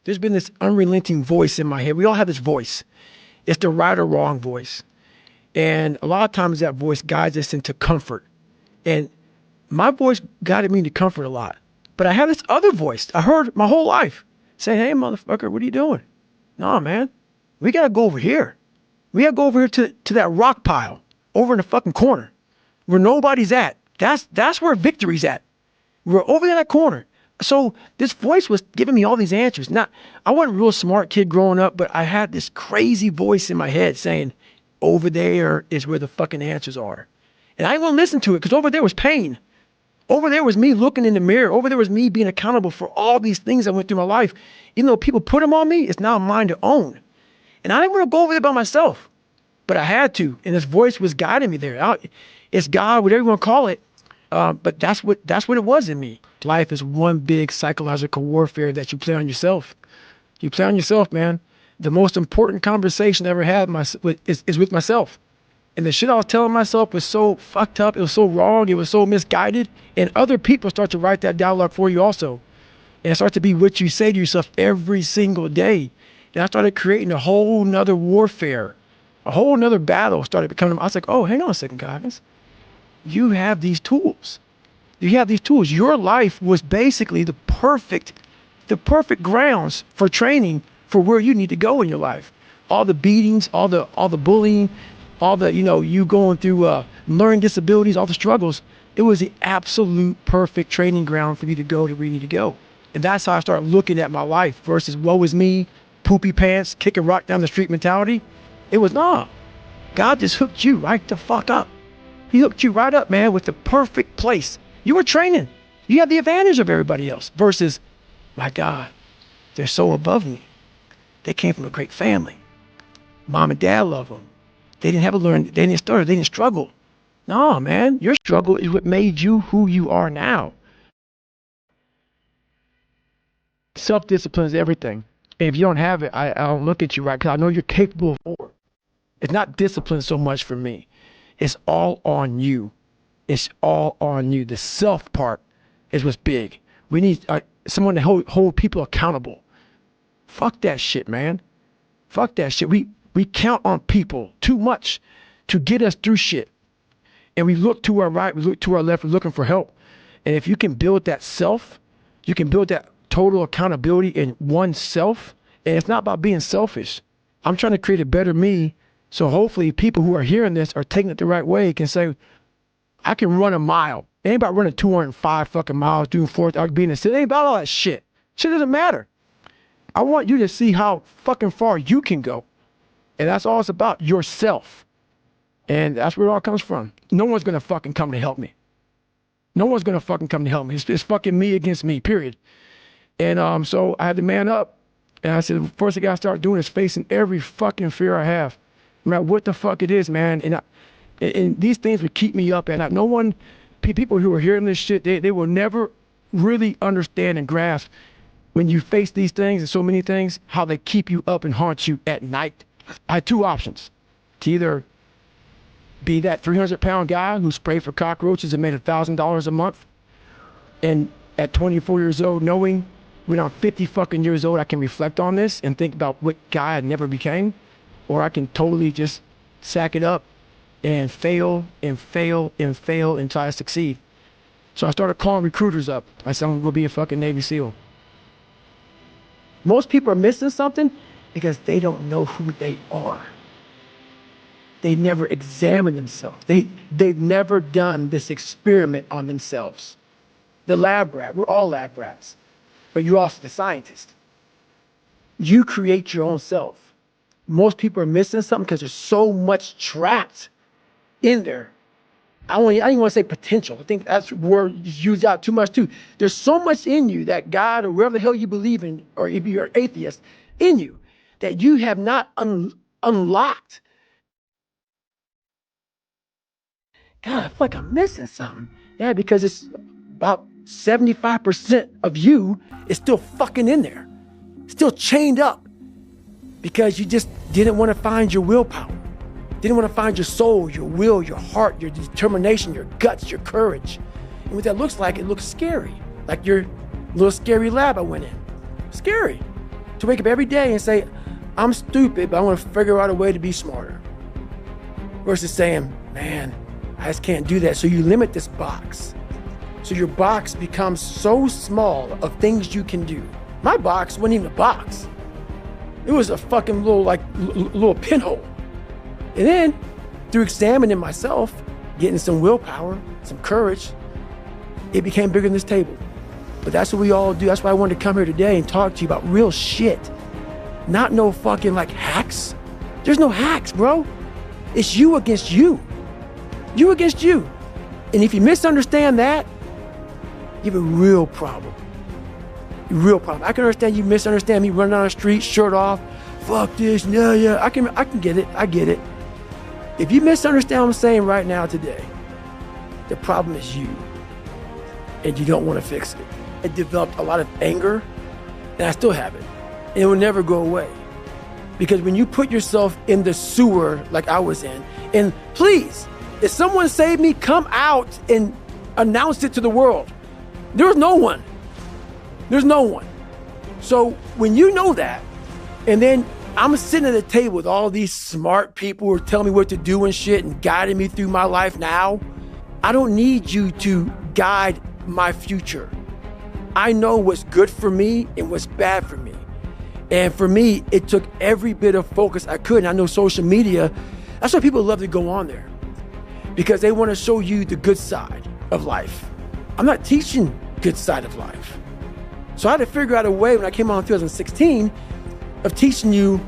There's been this unrelenting voice in my head. We all have this voice. It's the right or wrong voice. And a lot of times that voice guides us into comfort. And my voice guided me to comfort a lot. But I have this other voice I heard my whole life saying, hey, motherfucker, what are you doing? Nah, man, we got to go over here. We got to go over here to that rock pile over in the fucking corner where nobody's at. That's where victory's at. We're over in that corner. So this voice was giving me all these answers. Now, I wasn't a real smart kid growing up, but I had this crazy voice in my head saying, over there is where the fucking answers are. And I didn't want to listen to it because over there was pain. Over there was me looking in the mirror. Over there was me being accountable for all these things that went through my life. Even though people put them on me, it's now mine to own. And I didn't want to go over there by myself, but I had to. And this voice was guiding me there. It's God, whatever you want to call it. But that's what it was in me. Life is one big psychological warfare that you play on yourself. You play on yourself, man. The most important conversation I ever had is with myself. And the shit I was telling myself was so fucked up. It was so wrong. It was so misguided. And other people start to write that dialogue for you also. And it starts to be what you say to yourself every single day. And I started creating a whole nother warfare. A whole nother battle started becoming. I was like, oh, hang on a second, guys. You have these tools. You have these tools. Your life was basically the perfect grounds for training for where you need to go in your life. All the beatings, all the bullying, all the, you going through learning disabilities, all the struggles. It was the absolute perfect training ground for you to go to where you need to go. And that's how I started looking at my life versus woe is me, poopy pants, kicking rock down the street mentality. It was nah. God just hooked you right the fuck up. He hooked you right up, man, with the perfect place. You were training. You had the advantage of everybody else versus, my God, they're so above me. They came from a great family. Mom and dad love them. They didn't have to learn. They didn't stutter. They didn't struggle. No, man, your struggle is what made you who you are now. Self-discipline is everything. And if you don't have it, I don't look at you right because I know you're capable of more. It's not discipline so much for me. It's all on you. It's all on you. The self part is what's big. We need someone to hold people accountable. Fuck that shit, man. Fuck that shit. We count on people too much to get us through shit. And we look to our right, we look to our left, we're looking for help. And if you can build that self, you can build that total accountability in oneself. And it's not about being selfish. I'm trying to create a better me. So hopefully people who are hearing this are taking it the right way, can say, I can run a mile. It ain't about running 205 fucking miles, doing 4th arc, being in the city. It ain't about all that shit. Shit doesn't matter. I want you to see how fucking far you can go. And that's all it's about, yourself. And that's where it all comes from. No one's gonna fucking come to help me. No one's gonna fucking come to help me. It's fucking me against me, period. And so I had to man up. And I said, the first thing I gotta start doing is facing every fucking fear I have. No matter what the fuck it is, man. And these things would keep me up at night. No one, people who are hearing this shit, they will never really understand and grasp when you face these things and so many things, how they keep you up and haunt you at night. I had two options. To either be that 300-pound guy who sprayed for cockroaches and made $1,000 a month, and at 24 years old, knowing when I'm 50 fucking years old, I can reflect on this and think about what guy I never became, or I can totally just sack it up and fail and fail and fail and try to succeed. So I started calling recruiters up. I said, I'm gonna go be a fucking Navy SEAL. Most people are missing something because they don't know who they are. They never examine themselves. They've never done this experiment on themselves. The lab rat, we're all lab rats, but you're also the scientist. You create your own self. Most people are missing something because there's so much trapped in there. I don't even want to say potential. I think that's word used out too much too. There's so much in you that God or wherever the hell you believe in, or if you're atheist, in you, that you have not unlocked. God, I feel like I'm missing something. Yeah, because it's about 75% of you is still fucking in there, still chained up, because you just didn't want to find your willpower, didn't want to find your soul, your will, your heart, your determination, your guts, your courage. And what that looks like, it looks scary, like your little scary lab I went in. Scary. To wake up every day and say, I'm stupid, but I'm gonna figure out a way to be smarter. Versus saying, man, I just can't do that. So you limit this box. So your box becomes so small of things you can do. My box wasn't even a box. It was a fucking little pinhole. And then through examining myself, getting some willpower, some courage, it became bigger than this table. But that's what we all do. That's why I wanted to come here today and talk to you about real shit. Not no fucking like hacks. There's no hacks, bro. It's you against you. You against you. And if you misunderstand that, you have a real problem. A real problem. I can understand you misunderstand me running down the street, shirt off, fuck this, yeah. I can get it. I get it. If you misunderstand what I'm saying right now today, the problem is you. And you don't want to fix it. I developed a lot of anger, and I still have it. And it will never go away. Because when you put yourself in the sewer like I was in, and please, if someone saved me, come out and announce it to the world. There's no one. There's no one. So when you know that, and then I'm sitting at a table with all these smart people who are telling me what to do and shit and guiding me through my life now, I don't need you to guide my future. I know what's good for me and what's bad for me. And for me, it took every bit of focus I could. And I know social media, that's why people love to go on there. Because they want to show you the good side of life. I'm not teaching good side of life. So I had to figure out a way when I came on in 2016 of teaching you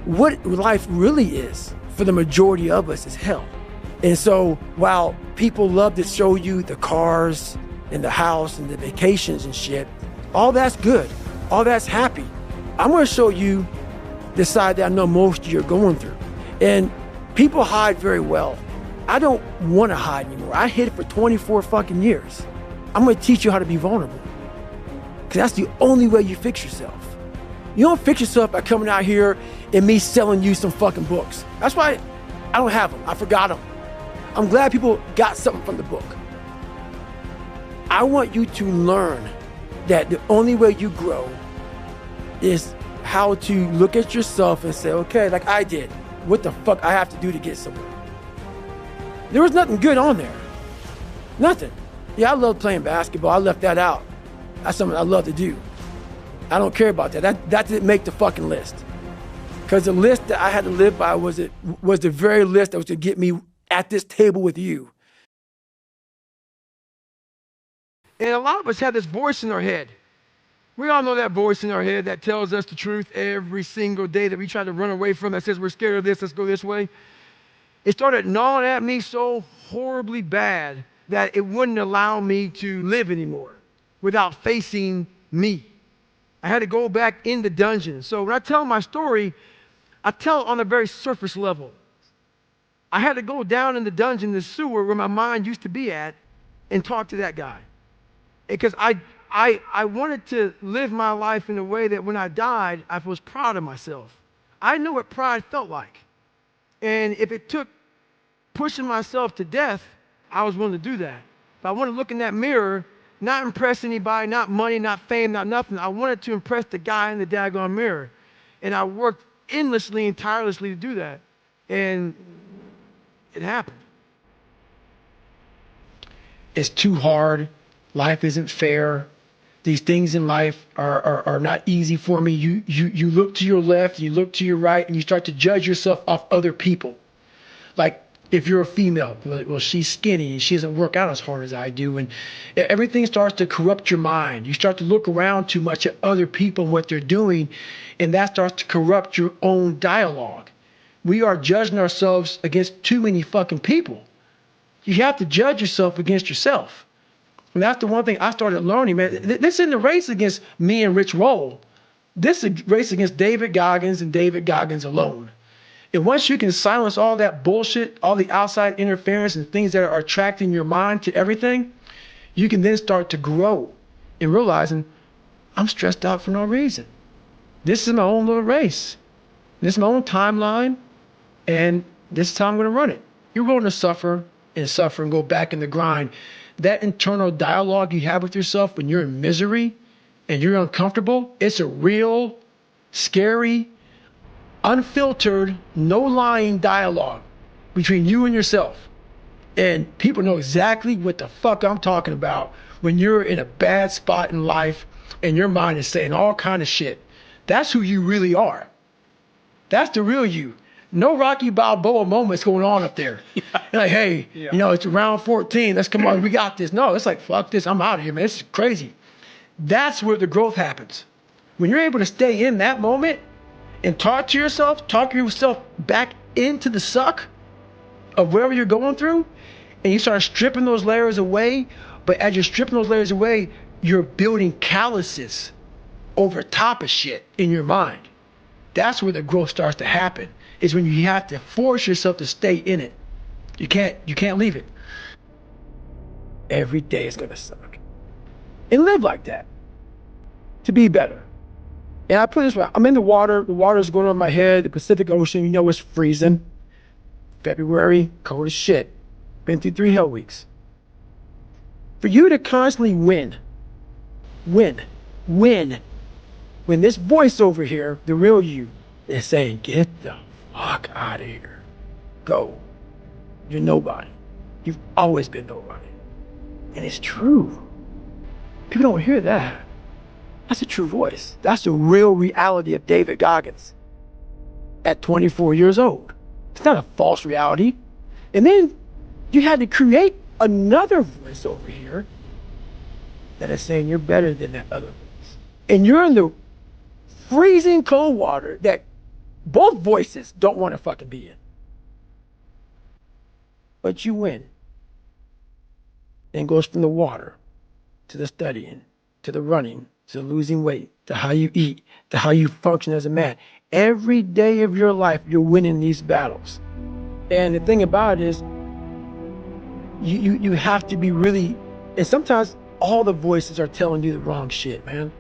what life really is for the majority of us is hell. And so while people love to show you the cars and the house and the vacations and shit, all that's good, all that's happy. I'm gonna show you the side that I know most of you are going through. And people hide very well. I don't wanna hide anymore. I hid for 24 fucking years. I'm gonna teach you how to be vulnerable. Because that's the only way you fix yourself. You don't fix yourself by coming out here and me selling you some fucking books. That's why I don't have them, I forgot them. I'm glad people got something from the book. I want you to learn that the only way you grow is how to look at yourself and say, okay, like I did, what the fuck I have to do to get somewhere? There was nothing good on there. Nothing. Yeah, I love playing basketball. I left that out. That's something I love to do. I don't care about that. That didn't make the fucking list. Because the list that I had to live by was the very list that was to get me at this table with you. And a lot of us have this voice in our head. We all know that voice in our head that tells us the truth every single day that we try to run away from, that says we're scared of this, let's go this way. It started gnawing at me so horribly bad that it wouldn't allow me to live anymore without facing me. I had to go back in the dungeon. So when I tell my story, I tell it on a very surface level. I had to go down in the dungeon, the sewer where my mind used to be at, and talk to that guy. Because I wanted to live my life in a way that when I died, I was proud of myself. I knew what pride felt like. And if it took pushing myself to death, I was willing to do that. If I wanted to look in that mirror, not impress anybody, not money, not fame, not nothing. I wanted to impress the guy in the daggone mirror. And I worked endlessly and tirelessly to do that. And it happened. It's too hard. Life isn't fair. These things in life are not easy for me. You look to your left, you look to your right, and you start to judge yourself off other people. Like if you're a female, well, she's skinny and she doesn't work out as hard as I do. And everything starts to corrupt your mind. You start to look around too much at other people and what they're doing, and that starts to corrupt your own dialogue. We are judging ourselves against too many fucking people. You have to judge yourself against yourself. And that's the one thing I started learning, man. This isn't a race against me and Rich Roll. This is a race against David Goggins and David Goggins alone. And once you can silence all that bullshit, all the outside interference and things that are attracting your mind to everything, you can then start to grow in realizing I'm stressed out for no reason. This is my own little race. This is my own timeline, and this is how I'm going to run it. You're willing to suffer and go back in the grind. That internal dialogue you have with yourself when you're in misery and you're uncomfortable, it's a real scary, unfiltered, no lying dialogue between you and yourself. And people know exactly what the fuck I'm talking about when you're in a bad spot in life and your mind is saying all kind of shit. That's who you really are. That's the real you. No Rocky Balboa moments going on up there. Yeah. You're like, hey, you know, it's round 14. Let's come on. We got this. No, it's like, fuck this. I'm out of here, man. This is crazy. That's where the growth happens. When you're able to stay in that moment and talk yourself back into the suck of wherever you're going through, and you start stripping those layers away. But as you're stripping those layers away, you're building calluses over top of shit in your mind. That's where the growth starts to happen, is when you have to force yourself to stay in it. You can't leave it. Every day is gonna suck. And live like that. To be better. And I put it this way, I'm in the water's going on my head, the Pacific Ocean, you know it's freezing. February, cold as shit. Been through 3 hell weeks. For you to constantly win, when this voice over here, the real you, is saying, get the fuck out of here. Go. You're nobody. You've always been nobody. And it's true. People don't hear that. That's a true voice. That's the real reality of David Goggins at 24 years old. It's not a false reality. And then you had to create another voice over here that is saying you're better than that other voice. And you're in the freezing cold water that both voices don't want to fucking be in. But you win. And it goes from the water to the studying, to the running, to losing weight, to how you eat, to how you function as a man. Every day of your life, you're winning these battles. And the thing about it is, you have to be really, and sometimes all the voices are telling you the wrong shit, man.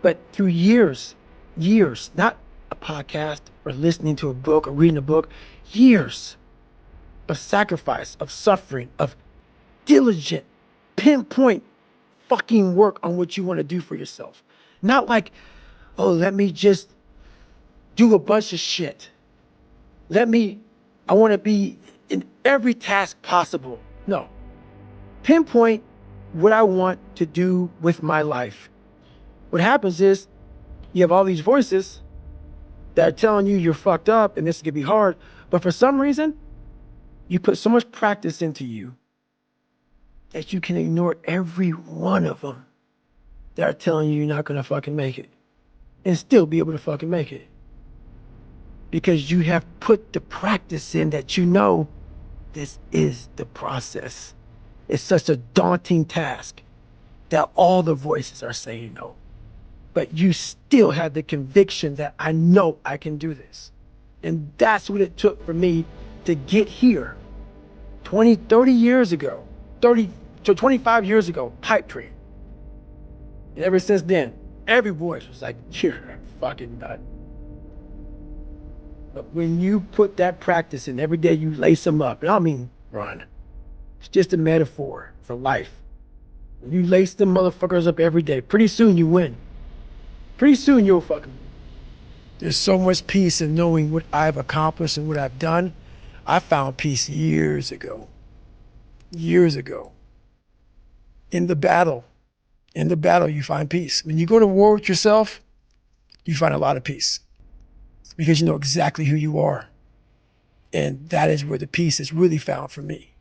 But through years, not a podcast or listening to a book or reading a book, years of sacrifice, of suffering, of diligent, pinpoint fucking work on what you want to do for yourself. Not like, oh, let me just do a bunch of shit. I want to be in every task possible. No. Pinpoint what I want to do with my life. What happens is you have all these voices that are telling you you're fucked up and this is going to be hard. But for some reason, you put so much practice into you that you can ignore every one of them that are telling you you're not going to fucking make it and still be able to fucking make it. Because you have put the practice in that you know this is the process. It's such a daunting task that all the voices are saying no. But you still have the conviction that I know I can do this. And that's what it took for me to get here 30 years ago, 25 years ago, pipe dream. And ever since then, every voice was like, you're a fucking nut. But when you put that practice in, every day you lace them up, and I don't mean run. It's just a metaphor for life. When you lace them motherfuckers up every day, pretty soon you win. Pretty soon you'll fucking win. There's so much peace in knowing what I've accomplished and what I've done. I found peace years ago. Years ago. In the battle you find peace. When you go to war with yourself, you find a lot of peace. Because you know exactly who you are. And that is where the peace is really found for me.